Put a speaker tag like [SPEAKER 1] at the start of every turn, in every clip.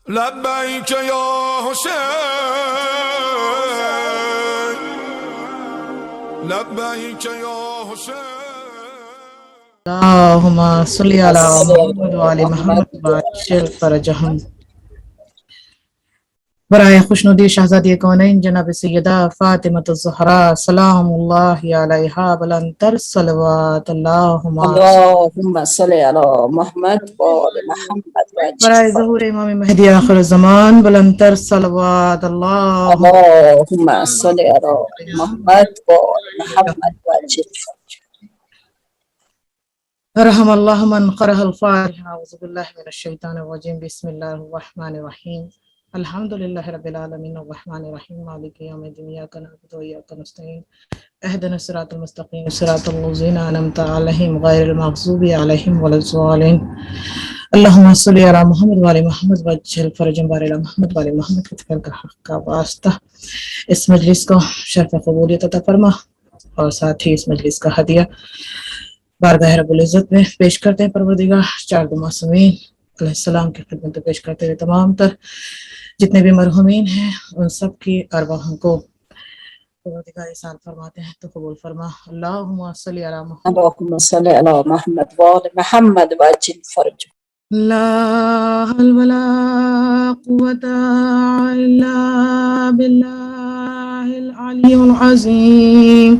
[SPEAKER 1] لبیک یا حسین، لبیک یا حسین۔
[SPEAKER 2] اللهم صل على محمد وعلى محمد
[SPEAKER 3] محمد
[SPEAKER 2] وعجل فرجهم۔ برائے خوشنودی شہزادی کونین جناب سیدہ فاطمۃ الزہرا سلام اللہ علیہا بلندر صلوات اللہم
[SPEAKER 3] صل علی محمد وآل محمد
[SPEAKER 2] برائے ظہور امام مہدی آخر الزمان بلندر صلوات
[SPEAKER 3] اللہم صل علی محمد وآل محمد
[SPEAKER 2] رحم اللہ من قرأ الفاتحہ اعوذ باللہ من الشیطان الرجیم بسم اللہ الرحمن الرحیم الحمد للہ رب العالمین الرحمن الرحیم مالک یوم الدین ایاک نعبد و ایاک نستعین اہدنا الصراط المستقیم صراط الذین انعمت علیہم غیر المغضوب علیہم ولا الضالین اللہم صلی علی محمد وعلی محمد وجل فرجم بار علی محمد وعلی محمد کتفر کا حق کا واسطہ اس مجلس کو شرف قبولیت عطا فرما اور ساتھ ہی اس مجلس کا ہدیہ بارگاہ رب العزت میں پیش کرتے ہیں پروردگار چار دو معصومین علیہ السلام کی خدمت پیش کرتے ہوئے تمام تر جتنے بھی مرحومین ہیں ان سب کی ارواحوں کو پروردگار احسان فرماتے ہیں تو قبول فرما اللہم صلی علی محمد
[SPEAKER 3] اللہم صل علی محمد وآل محمد وعجل فرجہ
[SPEAKER 2] لا حول ولا قوة الا باللہ العلی العظیم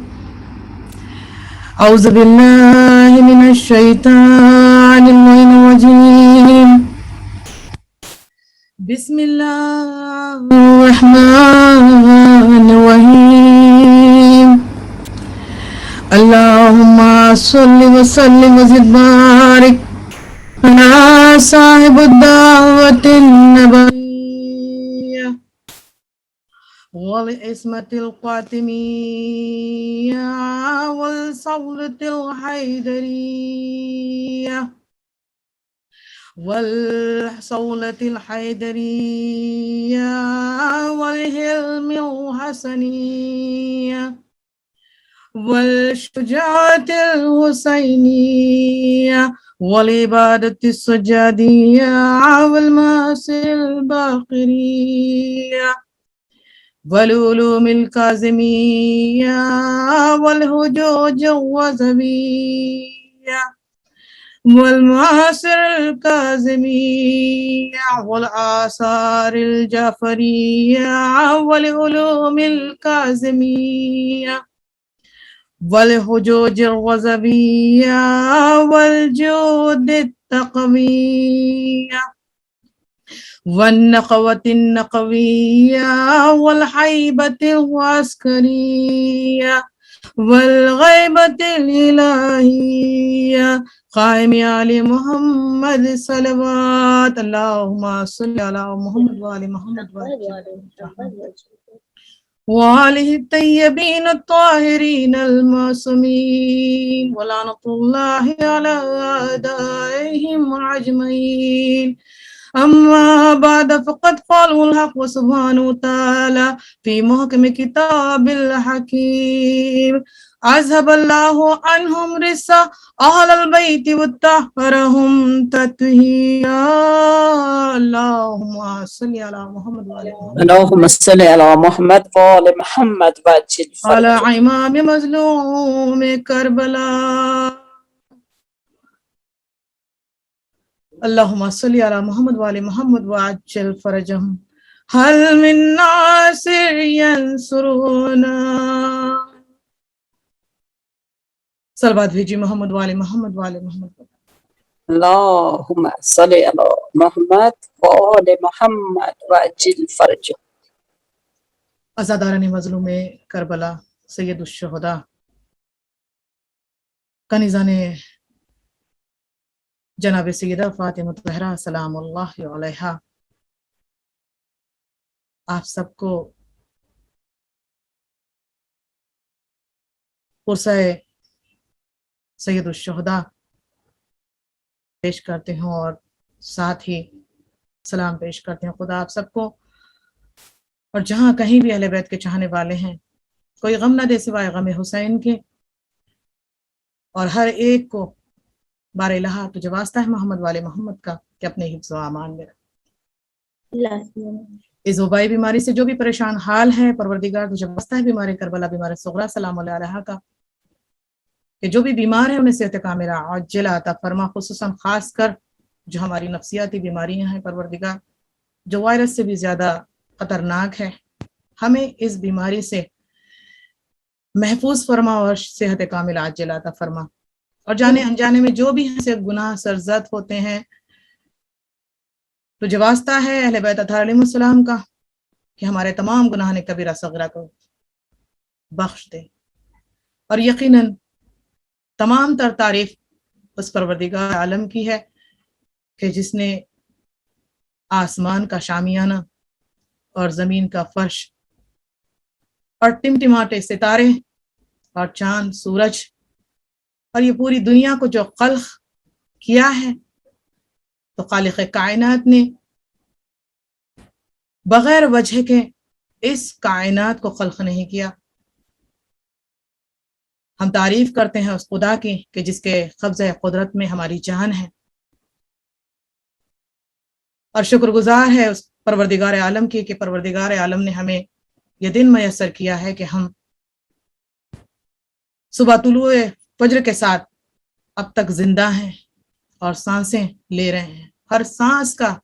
[SPEAKER 2] اعوذ باللہ من الشیطان الرجیم بسم اللہ الرحمن الرحیم اللہم صل وسلم وزد بارک علی صاحب الدعوة النبویہ والعصمة القاتمیہ والصولة الحیدریہ والصولة الحیدریہ والحلم الحسنیہ والشجاعة الحسینیہ والعبادة السجادیہ والمعاصی الباقریہ والعلوم الکاظمیہ والحجوج الوظیفیہ والمعاصر الکاظمیہ والآثار الجعفریہ والعلوم الکاظمیہ والحجوج الوظیفیہ والجود التقویہ والنقوة النقوية والحيبة العسكرية والغيبة الإلهية قائم على محمد صلوات اللهم صل على محمد وآل محمد وآله الطيبين الطاهرين المعصومين ولعنة الله على أعدائهم أجمعين أما بعد فقد قاله الحق سبحانه وتعالى في محكم كتاب الحكيم أذهب الله عنهم رجس أهل البيت وطهرهم تطهيرا اللهم صل على محمد وعلى محمد
[SPEAKER 3] اللہم صل علی محمد وآل محمد وعجل
[SPEAKER 2] على
[SPEAKER 3] فرجہ
[SPEAKER 2] إمام مظلوم كربلاء اللهم صل على محمد وعلى محمد وعجل فرجهم هل من ناصر ينصرنا صلوات بھیجی محمد وعلى محمد وعلى محمد
[SPEAKER 3] اللہم صل علی محمد وآل محمد وعجل فرجہ
[SPEAKER 2] عزاداران مظلوم کربلا سید الشہداء کنیزان جناب سیدہ فاطمہ الزہرا سلام اللہ علیہا آپ سب کو پرسہ سید الشہداء پیش کرتے ہوں اور ساتھ ہی سلام پیش کرتے ہیں خدا آپ سب کو اور جہاں کہیں بھی اہل بیت کے چاہنے والے ہیں کوئی غم نہ دے سوائے غم حسین کے اور ہر ایک کو بار الہ تجھے واسطہ ہے محمد والے محمد کا کہ اپنے حفظ و امان میں رکھ اس وبائی بیماری سے جو بھی پریشان حال ہے پروردگار تجھے واسطہ ہے بیمار کربلا بیمار صغرا سلام علیہ کا کہ جو بھی بیمار ہیں انہیں صحت کاملہ عاجلہ عطا فرما، خصوصاً خاص کر جو ہماری نفسیاتی بیماریاں ہیں پروردگار جو وائرس سے بھی زیادہ خطرناک ہے، ہمیں اس بیماری سے محفوظ فرما اور صحت کاملہ عاجلہ عطا فرما، اور جانے انجانے میں جو بھی ہم سے گناہ سرزد ہوتے ہیں تجھے واسطہ ہے اہل بیت اطہار علیہ السلام کا کہ ہمارے تمام گناہ کبیرہ صغیرہ کو بخش دے، اور یقیناً تمام تر تعریف اس پروردگار عالم کی ہے کہ جس نے آسمان کا شامیانہ اور زمین کا فرش اور ٹمٹماتے ستارے اور چاند سورج اور یہ پوری دنیا کو جو خلق کیا ہے، تو خالق کائنات نے بغیر وجہ کے اس کائنات کو خلق نہیں کیا۔ ہم تعریف کرتے ہیں اس خدا کی کہ جس کے قبضہ قدرت میں ہماری جان ہے، اور شکر گزار ہے اس پروردگار عالم کی کہ پروردگار عالم نے ہمیں یہ دن میسر کیا ہے کہ ہم صبح طلوع فجر کے ساتھ اب تک زندہ ہیں اور سانسیں لے رہے ہیں۔ ہر سانس کا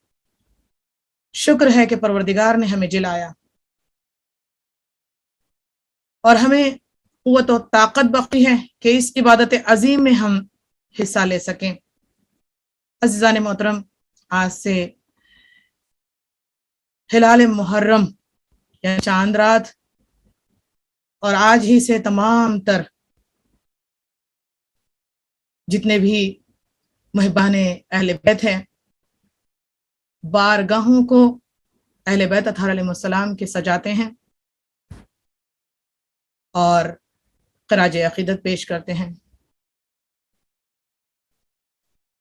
[SPEAKER 2] شکر ہے کہ پروردگار نے ہمیں جلایا اور ہمیں قوت و طاقت بخشی ہے کہ اس عبادت عظیم میں ہم حصہ لے سکیں۔ عزیزان محترم، آج سے ہلال محرم یعنی چاند رات، اور آج ہی سے تمام تر جتنے بھی محبان اہل بیت ہیں بارگاہوں کو اہل بیت اطہار علیہ السلام کے سجاتے ہیں اور خراج عقیدت پیش کرتے ہیں،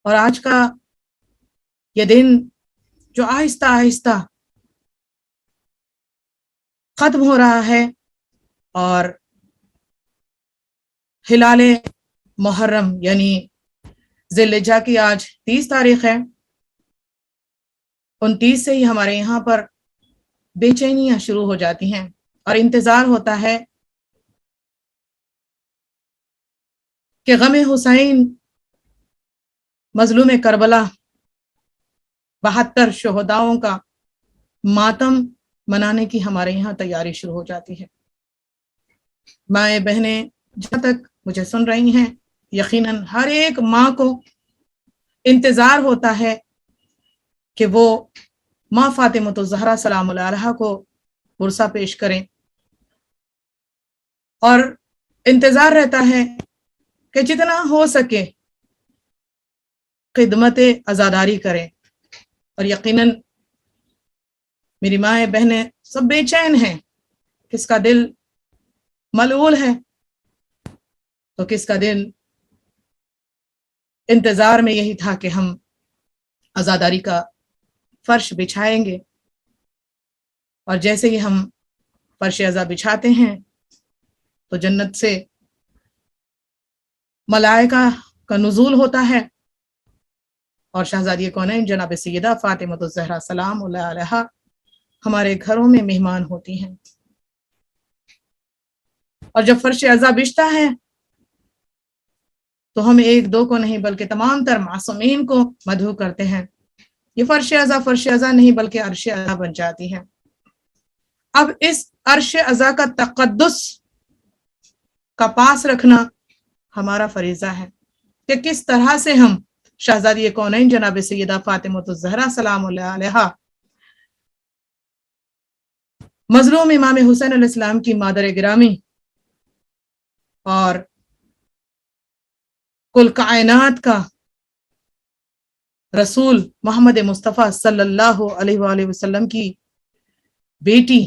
[SPEAKER 2] اور آج کا یہ دن جو آہستہ آہستہ ختم ہو رہا ہے، اور ہلال محرم یعنی ذی الحجہ کی آج 30 تاریخ ہے، 29 سے ہی ہمارے یہاں پر بے چینیاں شروع ہو جاتی ہیں اور انتظار ہوتا ہے کہ غم حسین مظلوم کربلا 72 شہداؤں کا ماتم منانے کی ہمارے یہاں تیاری شروع ہو جاتی ہے۔ مائیں بہنیں جہاں تک مجھے سن رہی ہیں، یقیناً ہر ایک ماں کو انتظار ہوتا ہے کہ وہ ماں فاطمۃ الزہرا سلام اللہ علیہا کو عرصہ پیش کریں، اور انتظار رہتا ہے کہ جتنا ہو سکے خدمت عزاداری کریں، اور یقیناً میری مائیں بہنیں سب بے چین ہیں، کس کا دل ملعول ہے تو کس کا دل انتظار میں یہی تھا کہ ہم عزاداری کا فرش بچھائیں گے، اور جیسے ہی ہم فرش عزا بچھاتے ہیں تو جنت سے ملائکہ کا نزول ہوتا ہے، اور شہزادی کونین جناب سیدہ فاطمۃ الزہرا سلام اللہ علیہا ہمارے گھروں میں مہمان ہوتی ہیں، اور جب فرش عزا بچھتا ہے تو ہم ایک دو کو نہیں بلکہ تمام تر معصومین کو مدعو کرتے ہیں۔ یہ فرش عزا نہیں بلکہ عرش عزا بن جاتی ہے۔ اب اس عرش عزا کا تقدس کا پاس رکھنا ہمارا فریضہ ہے کہ کس طرح سے ہم شہزادی کونین جناب سیدہ فاطمۃ الزہرا سلام اللہ علیہا مظلوم امام حسین علیہ السلام کی مادر گرامی اور کل کائنات کا رسول محمد مصطفیٰ صلی اللہ علیہ وآلہ وسلم کی بیٹی،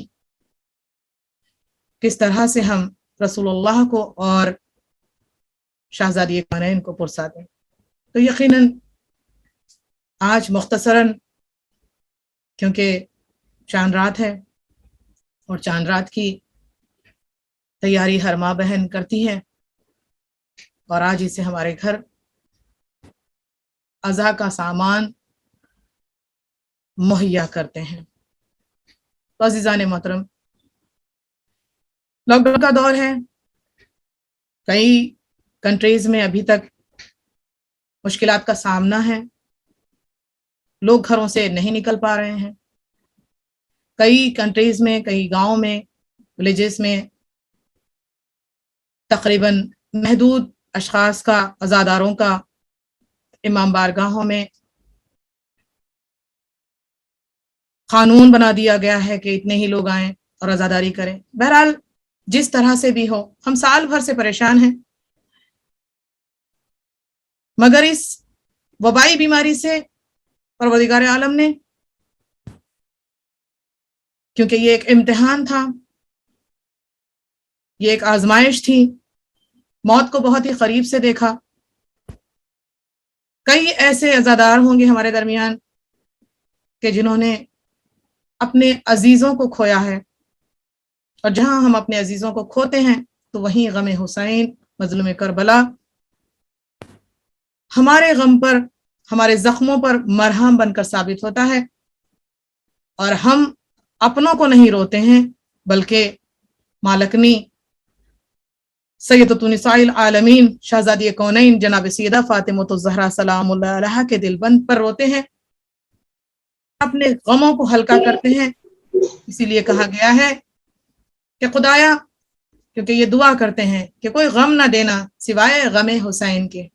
[SPEAKER 2] کس طرح سے ہم رسول اللہ کو اور شہزادی کونین کو پرساتے ہیں۔ تو یقیناً آج مختصراً کیونکہ چاند رات ہے اور چاند رات کی تیاری ہر ماں بہن کرتی ہے، اور آج اسے ہمارے گھر عزا کا سامان مہیا کرتے ہیں۔ تو عزیزان محترم، لاک ڈاؤن کا دور ہے، کئی کنٹریز میں ابھی تک مشکلات کا سامنا ہے، لوگ گھروں سے نہیں نکل پا رہے ہیں، کئی کنٹریز میں، کئی گاؤں میں، ولیجز میں تقریباً محدود اشخاص کا، عزاداروں کا امام بارگاہوں میں قانون بنا دیا گیا ہے کہ اتنے ہی لوگ آئیں اور عزاداری کریں۔ بہرحال جس طرح سے بھی ہو، ہم سال بھر سے پریشان ہیں، مگر اس وبائی بیماری سے پروردگار عالم نے، کیونکہ یہ ایک امتحان تھا، یہ ایک آزمائش تھی، موت کو بہت ہی قریب سے دیکھا۔ کئی ایسے عزادار ہوں گے ہمارے درمیان کہ جنہوں نے اپنے عزیزوں کو کھویا ہے، اور جہاں ہم اپنے عزیزوں کو کھوتے ہیں تو وہیں غم حسین، مظلوم کربلا ہمارے غم پر، ہمارے زخموں پر مرہم بن کر ثابت ہوتا ہے، اور ہم اپنوں کو نہیں روتے ہیں بلکہ مالکنی سیدۃ نساء العالمین، شہزادی کونین جناب سیدہ فاطمہ الزہرا سلام اللہ علیہا کے دل بند پر روتے ہیں، اپنے غموں کو ہلکا کرتے ہیں۔ اسی لیے کہا گیا ہے کہ خدایا، کیونکہ یہ دعا کرتے ہیں کہ کوئی غم نہ دینا سوائے غم حسین کے۔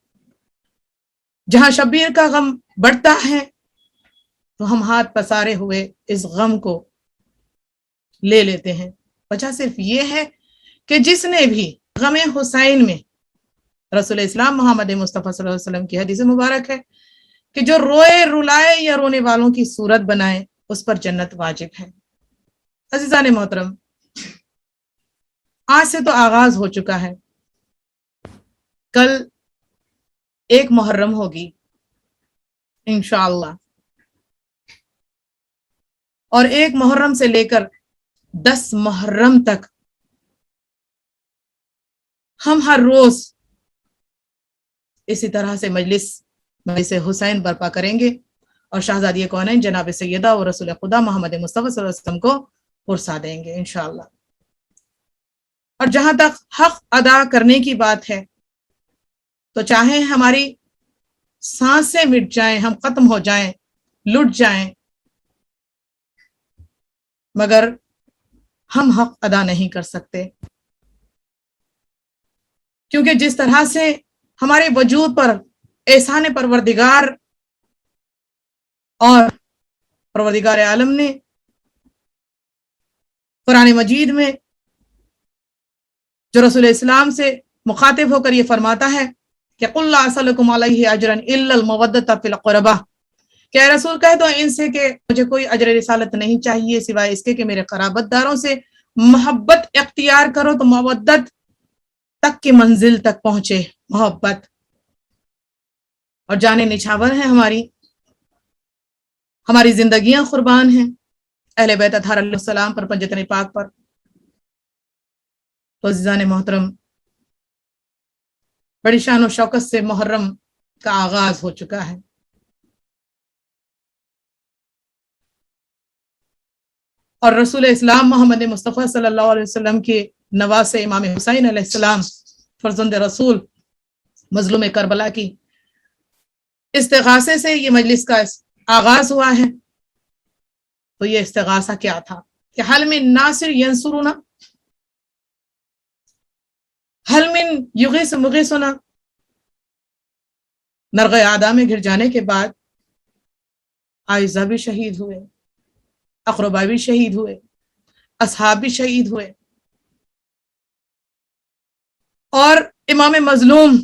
[SPEAKER 2] جہاں شبیر کا غم بڑھتا ہے تو ہم ہاتھ پسارے ہوئے اس غم کو لے لیتے ہیں۔ وجہ صرف یہ ہے کہ جس نے بھی غم حسین میں، رسول اسلام محمد مصطفیٰ صلی اللہ علیہ وسلم کی حدیث مبارک ہے کہ جو روئے رلائے یا رونے والوں کی صورت بنائے، اس پر جنت واجب ہے۔ عزیزان محترم، آج سے تو آغاز ہو چکا ہے، کل 1 محرم ہوگی انشاءاللہ، اور 1 محرم سے لے کر 10 محرم تک ہم ہر روز اسی طرح سے مجلس حسین برپا کریں گے اور شہزادی کونین جناب سیدہ و رسول خدا محمد مصطفیٰ صلی اللہ علیہ وسلم کو پرسا دیں گے انشاءاللہ۔ اور جہاں تک حق ادا کرنے کی بات ہے تو چاہے ہماری سانسیں مٹ جائیں، ہم ختم ہو جائیں، لٹ جائیں، مگر ہم حق ادا نہیں کر سکتے، کیونکہ جس طرح سے ہمارے وجود پر احسان پروردگار اور پروردگار عالم نے قرآن مجید میں جو رسول اسلام سے مخاطب ہو کر یہ فرماتا ہے کہ قُلْ لَا أَسْأَلُكُمْ عَلَيْهِ أَجْرًا إِلَّا الْمَوَدَّةَ فِي الْقُرْبَى، کہ اے رسول کہہ دو ان سے کہ مجھے کوئی اجر رسالت نہیں چاہیے سوائے اس کے کہ میرے قرابت داروں سے محبت اختیار کرو تو مودت تک کی منزل تک پہنچے، محبت۔ اور جانیں نچھاور ہیں ہماری زندگیاں قربان ہیں اہل بیت اطہار علیہ السلام پر، پنجتن پاک پر۔ تو عزیزان محترم، بڑی شان و شوکت سے محرم کا آغاز ہو چکا ہے، اور رسول اسلام محمد مصطفیٰ صلی اللہ علیہ وسلم کے نواسے امام حسین علیہ السلام، فرزند رسول، مظلوم کربلا کی استغاثے سے یہ مجلس کا آغاز ہوا ہے۔ تو یہ استغاثہ کیا تھا کہ حل من ناصر ینصرنا، حل من یغیث مغیثنا۔ نرغ آدھا میں گر جانے کے بعد عائزہ بھی شہید ہوئے، اقربا بھی شہید ہوئے، اصحاب بھی شہید ہوئے، اور امام مظلوم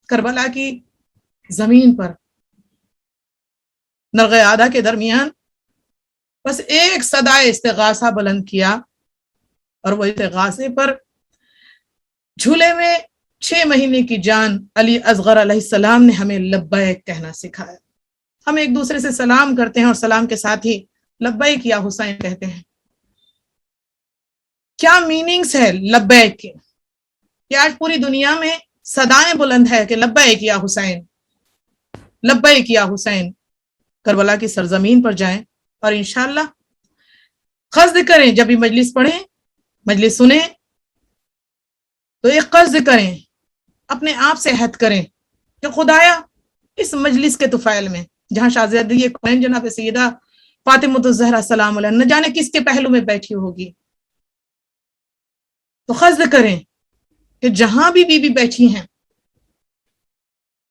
[SPEAKER 2] کربلا کی زمین پر نرغ آدھا کے درمیان بس ایک صدا استغاثہ بلند کیا، اور وہ استغاثے پر جھولے میں 6 مہینے کی جان علی اصغر علیہ السلام نے ہمیں لبیک کہنا سکھایا۔ ہم ایک دوسرے سے سلام کرتے ہیں اور سلام کے ساتھ ہی لبیک یا حسین کہتے ہیں۔ کیا میننگز ہے لبیک کے؟ کہ آج پوری دنیا میں صدائیں بلند ہے کہ لبیک یا حسین، لبیک یا حسین۔ کربلا کی سرزمین پر جائیں اور انشاءاللہ قصد کریں جب بھی مجلس پڑھیں، مجلس سنیں تو ایک قصد کریں، اپنے آپ سے عہد کریں کہ خدایا اس مجلس کے طفیل میں جہاں شہزادی کونین جناب سیدہ فاطمہ الزہرا سلام علیہا نہ جانے کس کے پہلو میں بیٹھی ہوگی، تو قصد کریں کہ جہاں بھی بی بی بیٹھی ہیں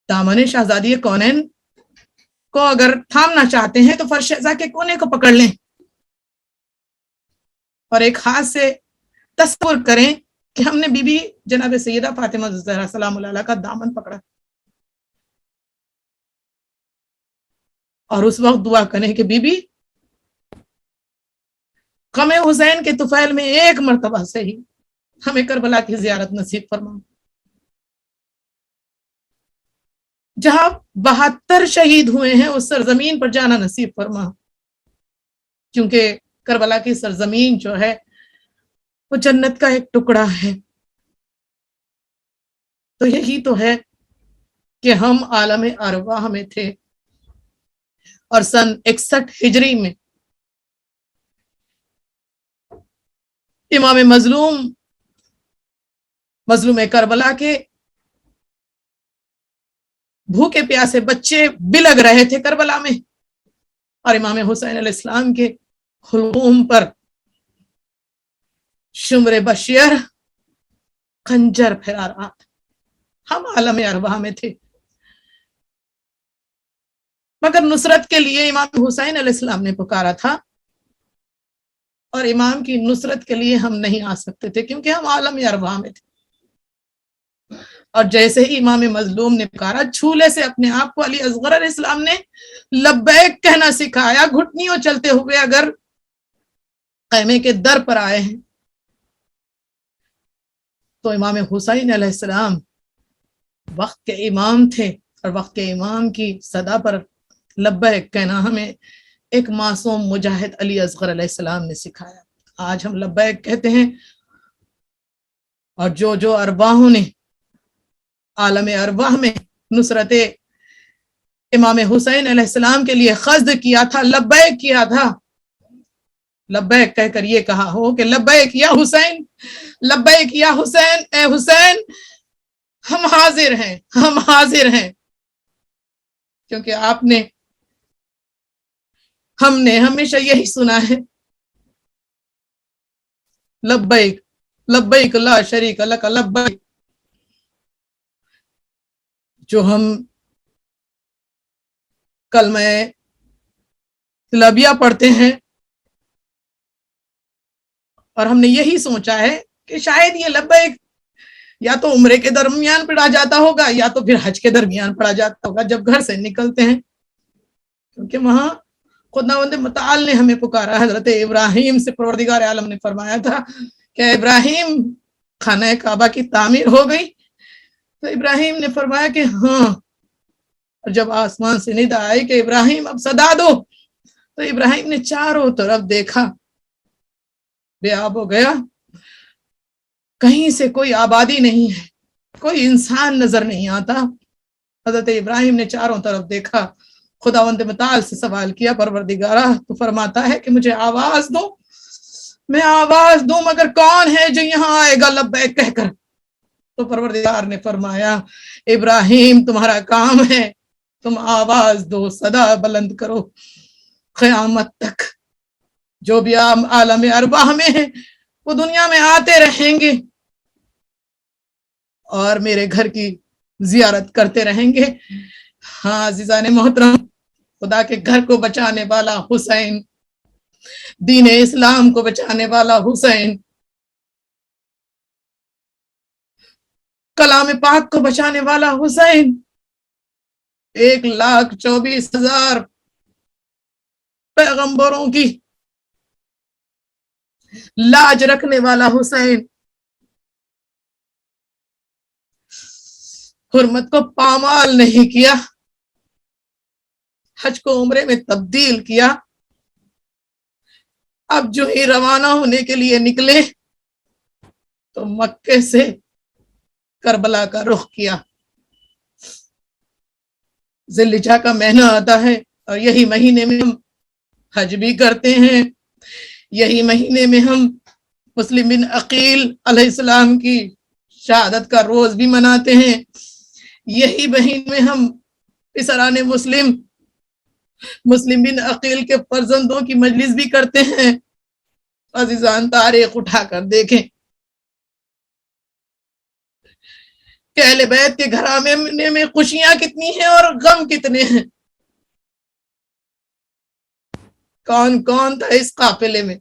[SPEAKER 2] دامن شہزادی کونین کو اگر تھامنا چاہتے ہیں تو فرش شہزا کے کونے کو پکڑ لیں اور ایک ہاتھ سے تصور کریں کہ ہم نے بی بی جناب سیدہ فاطمہ الزہرا سلام علیہا کا دامن پکڑا، اور اس وقت دعا کریں کہ بی بی غم حسین کے طفیل میں ایک مرتبہ سے ہی ہمیں کربلا کی زیارت نصیب فرما، جہاں 72 شہید ہوئے ہیں اس سرزمین پر جانا نصیب فرما، کیونکہ کربلا کی سرزمین جو ہے وہ جنت کا ایک ٹکڑا ہے۔ تو یہی تو ہے کہ ہم عالم ارواح میں تھے اور سن 61 ہجری میں امام مظلوم کربلا کے بھوکے پیاسے بچے بلگ رہے تھے کربلا میں، اور امام حسین علیہ السلام کے حلقوم پر شمر بشیر خنجر پھیرا رہا تھا۔ ہم عالم ارواح میں تھے، مگر نصرت کے لیے امام حسین علیہ السلام نے پکارا تھا، اور امام کی نصرت کے لیے ہم نہیں آ سکتے تھے کیونکہ ہم عالم ارواح میں تھے۔ اور جیسے ہی امام مظلوم نے پکارا، چھولے سے اپنے آپ کو علی اصغر علیہ السلام نے لبیک کہنا سکھایا، گھٹنیوں چلتے ہوئے اگر خیمے کے در پر آئے ہیں تو امام حسین علیہ السلام وقت کے امام تھے، اور وقت کے امام کی صدا پر لبیک کہنا ہمیں ایک معصوم مجاہد علی اصغر علیہ السلام نے سکھایا۔ آج ہم لبیک کہتے ہیں، اور جو ارواحوں نے عالم ارواح میں نصرت امام حسین علیہ السلام کے لیے قصد کیا تھا، لبیک کیا تھا، لبیک کہہ کر یہ کہا ہو کہ لبیک یا حسین، لبیک یا حسین، اے حسین ہم حاضر ہیں، ہم حاضر ہیں، کیونکہ آپ نے، ہم نے ہمیشہ یہی سنا ہے، لبیک لبیک لا شریک لک لبیک۔ جو ہم کلمہ تلبیہ پڑھتے ہیں اور ہم نے یہی سوچا ہے کہ شاید یہ لبیک یا تو عمرے کے درمیان پڑھا جاتا ہوگا یا تو پھر حج کے درمیان پڑھا جاتا ہوگا جب گھر سے نکلتے ہیں، کیونکہ وہاں خداوند متعال نے ہمیں پکارا۔ حضرت ابراہیم سے پروردگار عالم نے فرمایا تھا کہ ابراہیم خانہ کعبہ کی تعمیر ہو گئی، تو ابراہیم نے فرمایا کہ ہاں، اور جب آسمان سے ندا آئی کہ ابراہیم اب صدا دو، تو ابراہیم نے چاروں طرف دیکھا، بے آب ہو گیا، کہیں سے کوئی آبادی نہیں ہے، کوئی انسان نظر نہیں آتا۔ حضرت ابراہیم نے چاروں طرف دیکھا، خداوند متعال سے سوال کیا، پروردگارہ تو فرماتا ہے کہ مجھے آواز دو، میں آواز دوں، مگر کون ہے جو یہاں آئے گا لبیک کہہ کر؟ تو پروردگار نے فرمایا ابراہیم تمہارا کام ہے، تم آواز دو، صدا بلند کرو، قیامت تک جو بھی عالم ارواح میں ہیں وہ دنیا میں آتے رہیں گے اور میرے گھر کی زیارت کرتے رہیں گے۔ ہاں عزیزان محترم، خدا کے گھر کو بچانے والا حسین، دین اسلام کو بچانے والا حسین، کلام پاک کو بچانے والا حسین، 1,24,000 پیغمبروں کی لاج رکھنے والا حسین، حرمت کو پامال نہیں کیا، حج کو عمرے میں تبدیل کیا۔ اب جو ہی روانہ ہونے کے لیے نکلے تو مکے سے کربلا کا رخ کیا۔ ذی الحجہ کا مہینہ آتا ہے اور یہی مہینے میں ہم حج بھی کرتے ہیں، یہی مہینے میں ہم مسلم بن عقیل علیہ السلام کی شہادت کا روز بھی مناتے ہیں. یہی مہینے میں ہم پسران مسلم بن عقیل کے فرزندوں کی مجلس بھی کرتے ہیں. عزیزان تاریخ اٹھا کر دیکھیں کہ اہل بیت کے گھرانے میں خوشیاں کتنی ہیں اور غم کتنے ہیں. کون کون تھا اس قافلے میں؟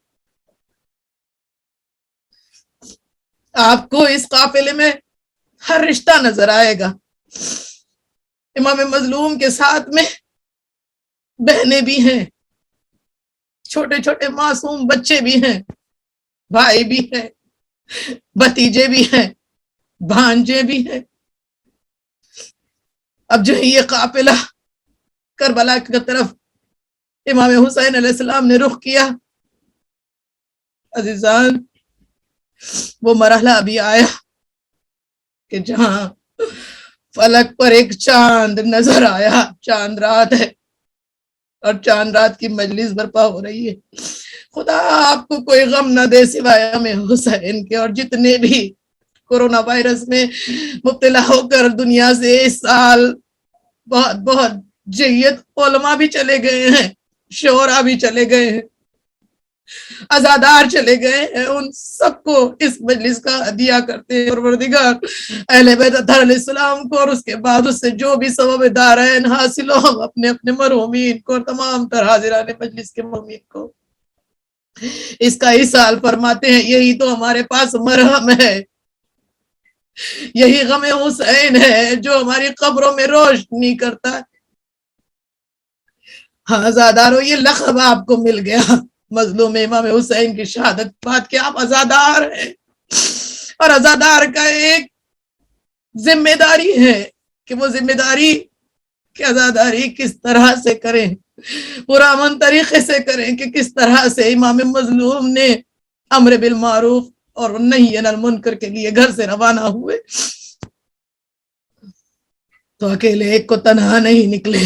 [SPEAKER 2] آپ کو اس قافلے میں ہر رشتہ نظر آئے گا. امام مظلوم کے ساتھ میں بہنیں بھی ہیں، چھوٹے چھوٹے معصوم بچے بھی ہیں، بھائی بھی ہیں، بھتیجے بھی ہیں، بھانجے بھی ہیں. اب جو یہ قافلہ کربلا کی طرف امام حسین علیہ السلام نے رخ کیا، عزیزان وہ مرحلہ ابھی آیا کہ جہاں فلک پر ایک چاند نظر آیا. چاند رات ہے اور چاند رات کی مجلس برپا ہو رہی ہے. خدا آپ کو کوئی غم نہ دے سوائے ہمیں حسین کے. اور جتنے بھی کورونا وائرس میں مبتلا ہو کر دنیا سے اس سال بہت بہت جیت علماء بھی چلے گئے ہیں، شعراء بھی چلے گئے ہیں، عزادار چلے گئے ہیں، ان سب کو اس مجلس کا ہدیہ کرتے ہیں. پروردگار اہل بیت اطہار علیہ السلام کو اور اس کے بعد اس سے جو بھی ثواب دارین حاصل ہو اپنے اپنے مرحومین کو اور تمام تر حاضران مجلس کے مرحومین کو اس کا ایصال فرماتے ہیں. یہی تو ہمارے پاس مرہم ہے، یہی غم حسین ہے جو ہماری قبروں میں روشنی کرتا ہے. ہاں عزادارو، یہ لقب آپ کو مل گیا مظلوم امام حسین کی شہادت بات کہ آپ عزادار ہیں. اور عزادار کا ایک ذمہ داری ہے کہ وہ ذمہ داری کہ عزاداری کس طرح سے کریں، پرامن طریقے سے کریں کہ کس طرح سے امام مظلوم نے امر بالمعروف اور نہی عن المنکر کے لیے گھر سے روانہ ہوئے تو اکیلے ایک کو تنہا نہیں نکلے،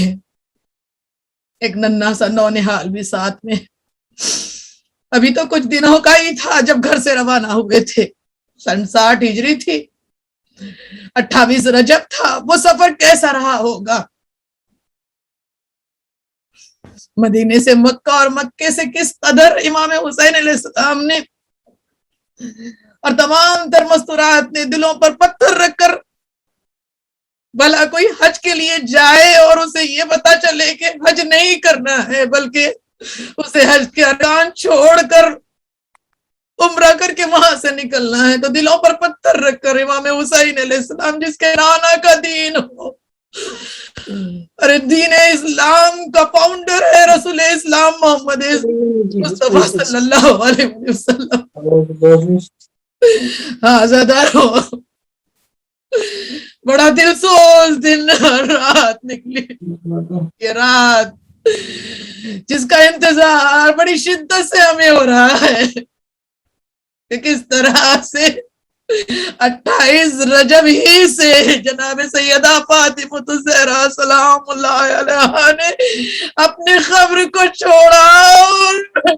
[SPEAKER 2] ایک ننھا سا نونہال بھی ساتھ میں. ابھی تو کچھ دنوں کا ہی تھا جب گھر سے روانہ ہوئے تھے. 60 ہجری تھی، 28 رجب تھا. وہ سفر کیسا رہا ہوگا؟ مدینے سے مکہ اور مکے سے کس قدر امام حسین علیہ السلام نے اور تمام تر مستورات نے دلوں پر پتھر رکھ کر بھلا کوئی حج کے لیے جائے اور اسے یہ پتا چلے کہ حج نہیں کرنا ہے بلکہ اسے حج کے ارکان چھوڑ کر عمرہ کر کے وہاں سے نکلنا ہے، تو دلوں پر پتھر رکھ کر امام حسین علیہ السلام جس کے نانا کا دین ہو، ارے دین اسلام کا فاؤنڈر ہے رسول اسلام محمد مصطفیٰ صلی اللہ علیہ وسلم. ہاں عزادارو، بڑا دل سوز دن رات نکلی. یہ رات جس کا انتظار بڑی شدت سے ہمیں ہو رہا ہے کہ کس طرح سے 28 رجب ہی سے جناب سیدہ فاطمہ الزہرا سلام اللہ علیہا نے اپنے قبر کو چھوڑا اور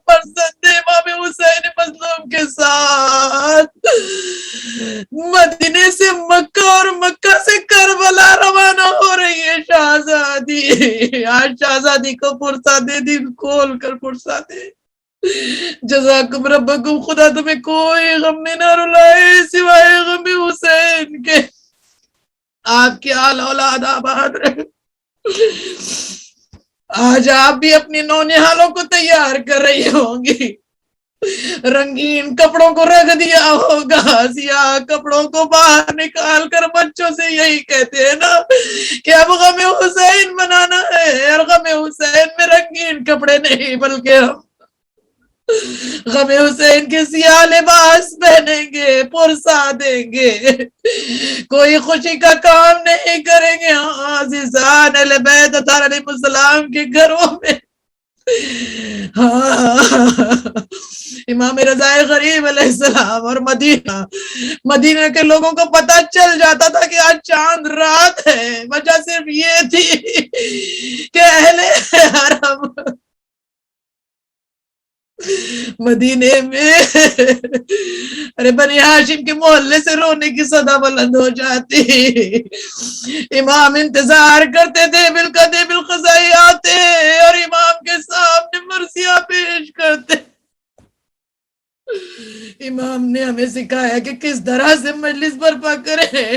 [SPEAKER 2] فرزند امام حسین مظلوم کے ساتھ مدینے سے مکہ اور مکہ سے کربلا روانہ ہو رہی ہے. شہزادی، آج شہزادی کو پرسا دے، دل کھول کر پرسا دے. جزاکم ربکم، خدا تمہیں کوئی غم میں نہ رلائے سوائے غم حسین کے. آپ کی آل اولاد آباد رہے. آج آپ بھی اپنی نونہالوں کو تیار کر رہی ہوں گی، رنگین کپڑوں کو رکھ دیا ہوگا، سیاہ کپڑوں کو باہر نکال کر بچوں سے یہی کہتے ہیں نا کہ اب غم حسین منانا ہے. اور غم حسین میں رنگین کپڑے نہیں بلکہ ہم غم حسین کے سیاہ لباس پہنیں گے، پرسا دیں گے، کوئی خوشی کا کام نہیں کریں گے. ہاں عزیزان اہل بیت اطہار علیہ السلام کے گھروں میں امام رضا غریب علیہ السلام اور مدینہ کے لوگوں کو پتہ چل جاتا تھا کہ آج چاند رات ہے. وجہ صرف یہ تھی کہ اہل حرم مدینے میں ارے بنی ہاشم کے محلے سے رونے کی صدا بلند ہو جاتی. امام انتظار کرتے تھے بالقدے بالقضائی آتے اور امام کے سامنے مرثیہ پیش کرتے. امام نے ہمیں سکھایا کہ کس طرح سے مجلس برپا کرے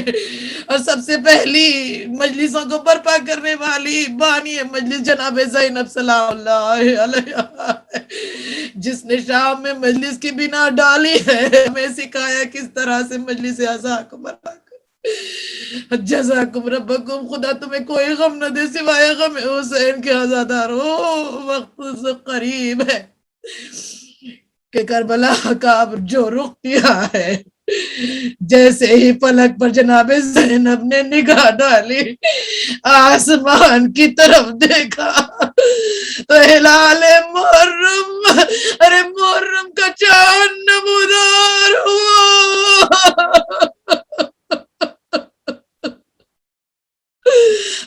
[SPEAKER 2] اور سب سے پہلی مجلسوں کو برپا کرنے والی بانی مجلس جناب زینب سلام اللہ علیہا جس نے شام میں مجلس کی بنا ڈالی ہے. ہمیں سکھایا کس طرح سے مجلس عزا کو برپا کرے. جزاکم ربکم، خدا تمہیں کوئی غم نہ دے سوائے غم حسین کے عزادارو. وقت قریب ہے کہ کربلا کا اب جو رخ کیا ہے، جیسے ہی پلک پر جناب زینب نے نگاہ ڈالی آسمان کی طرف دیکھا تو ہلال محرم، ارے محرم کا چاند نمودار ہوا.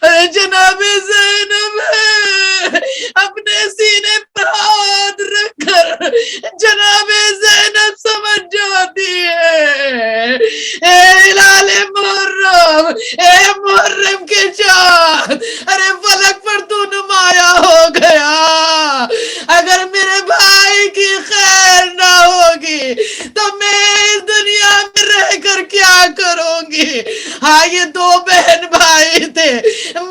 [SPEAKER 2] ارے جناب زینب اپنے سینے پر ہاتھ رکھ کر جناب زینب سمجھ جاتی ہے اے ہلال محرم، اے محرم کے چاند، ارے فلک پر تو نمایاں ہو گیا. اگر میرے بھائی کی خیر نہ ہوگی تو میں اس دنیا میں رہ کر کیا کروں گی. ہاں یہ دو بہن بھائی تھے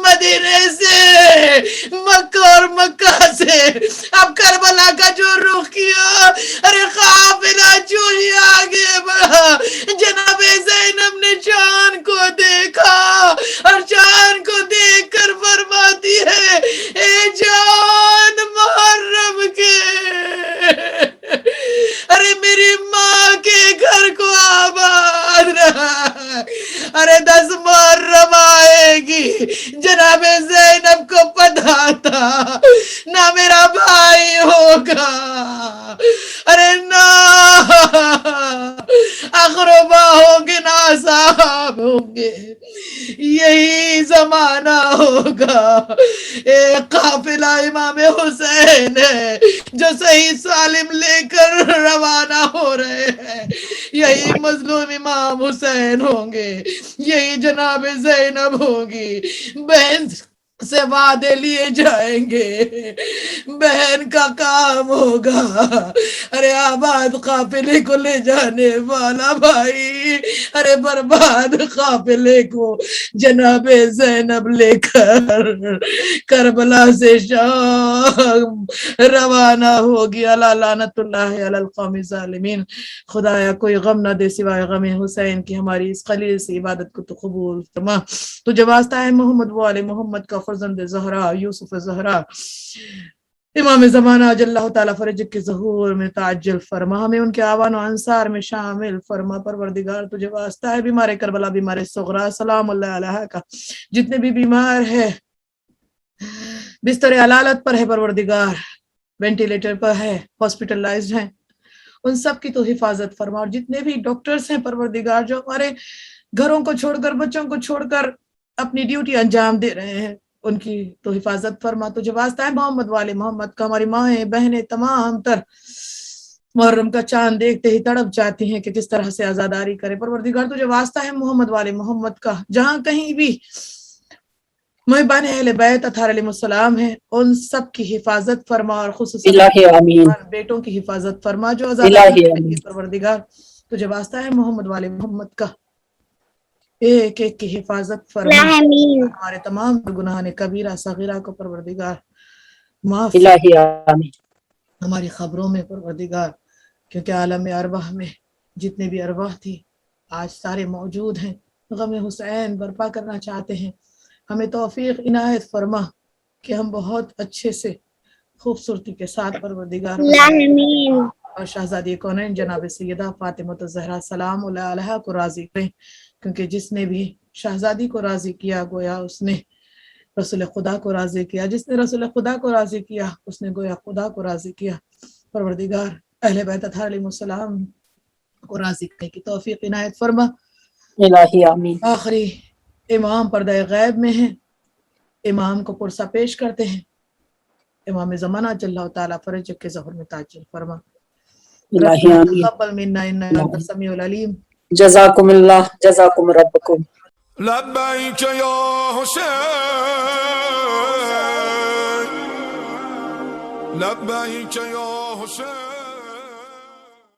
[SPEAKER 2] مدینے سے، مکہ اور مکہ سے. اب کربلا کا جو رخ کیا، ارے قافلہ جو ہی آگے بڑھا جناب زینب نے چاند کو دیکھا اور چاند کو دیکھ کر فرماتی ہے اے جان محرم کے، ارے میری ماں کے گھر کو آباد رہا. ارے 10 محرم آئے گی جناب زینب کو پتا تھا نہ میرا بھائی ہوگا، ارے نہ اقربا ہوں گے نہ صاحب ہوں گے. یہی زمانہ ہوگا. ایک قافلہ امام حسین ہے جو صحیح سالم لے کر روانہ ہو رہے ہیں. یہی مظلوم امام حسین ہوں گے، یہی جناب زینب ہوگی. بہن سے وعدے لیے جائیں گے، بہن کا کام ہوگا. ارے آباد قافلے کو لے جانے والا بھائی، ارے برباد قافلے کو جناب زینب لے کر کربلا سے شام روانہ ہوگی. اللہ لعنت اللہ علی القوم الظالمین. خدایا کوئی غم نہ دے سوائے غم حسین کی. ہماری اس خلیل سے عبادت کو تو قبول فرما. تجھے واسطہ ہے محمد و آل محمد کا فرزند زہرا یوسف زہرا امام زمانہ اجل اللہ تعالیٰ فرجک کے ظہور میں تعجل فرما. ہمیں ان کے آوان و انصار میں شامل فرما. پروردگار تجھے واسطہ ہے بیمار کربلا، بیمار صغرا سلام اللہ علیہ کا جتنے بھی بیمار ہے، بستر علالت پر ہے، پروردگار وینٹیلیٹر پر ہے، ہاسپٹلائزڈ ہیں، ان سب کی تو حفاظت فرما. اور جتنے بھی ڈاکٹرز ہیں پروردگار جو ہمارے گھروں کو چھوڑ کر، بچوں کو چھوڑ کر اپنی ڈیوٹی انجام دے رہے ہیں، ان کی تو حفاظت فرما. تجھے واسطہ ہے محمد والے محمد کا. ہماری مائیں بہنیں تمام تر محرم کا چاند دیکھتے ہی تڑپ جاتی ہیں کہ کس طرح سے آزاداری کرے. پروردگار تجھے واسطہ ہے محمد والے محمد کا. جہاں کہیں بھی محبان اہل بیت اطہار علیہ السلام ہیں، ان سب کی حفاظت فرما اور خصوصاً
[SPEAKER 3] الہی آمین،
[SPEAKER 2] بیٹوں کی حفاظت فرما جو آزاداری
[SPEAKER 3] الہی
[SPEAKER 2] کریں
[SPEAKER 3] آمین.
[SPEAKER 2] گے. پروردگار تجھے واسطہ ہے محمد والے محمد کا. ایک ایک کی حفاظت فرما. ہمارے تمام گناہان کبیرہ صغیرہ کو پروردگار معاف
[SPEAKER 3] الہی آمین.
[SPEAKER 2] ہماری خبروں میں پروردگار، کیونکہ عالم ارواح میں جتنے بھی ارواح تھی آج سارے موجود ہیں. غم حسین برپا کرنا چاہتے ہیں. ہمیں توفیق عنایت فرما کہ ہم بہت اچھے سے خوبصورتی کے ساتھ پروردگار اور شہزادی کونین جناب سیدہ فاطمہ الزہرا سلام اللہ علیہا کو راضی کریں، کیونکہ جس نے بھی شہزادی کو راضی کیا گویا اس نے رسول خدا کو راضی کیا. جس نے رسول خدا کو راضی کیا اس نے گویا خدا کو راضی کیا. پروردگار اہل بیت اطہار علیہ السلام کو راضی کرنے کی توفیق عنایت فرما.
[SPEAKER 3] الہی آمین.
[SPEAKER 2] آخری امام پردہ غیب میں ہیں، امام کو پرسہ پیش کرتے ہیں. امام زمانہ اللہ تعالیٰ فرج کے ظہر میں تعجل فرما.
[SPEAKER 3] الہی
[SPEAKER 2] ربنا
[SPEAKER 3] آمین.
[SPEAKER 2] تقبل منا انك انت السميع العليم.
[SPEAKER 3] جزاکم اللہ، جزاکم ربکم.
[SPEAKER 1] لبیک یا حسین، لبیک یا حسین.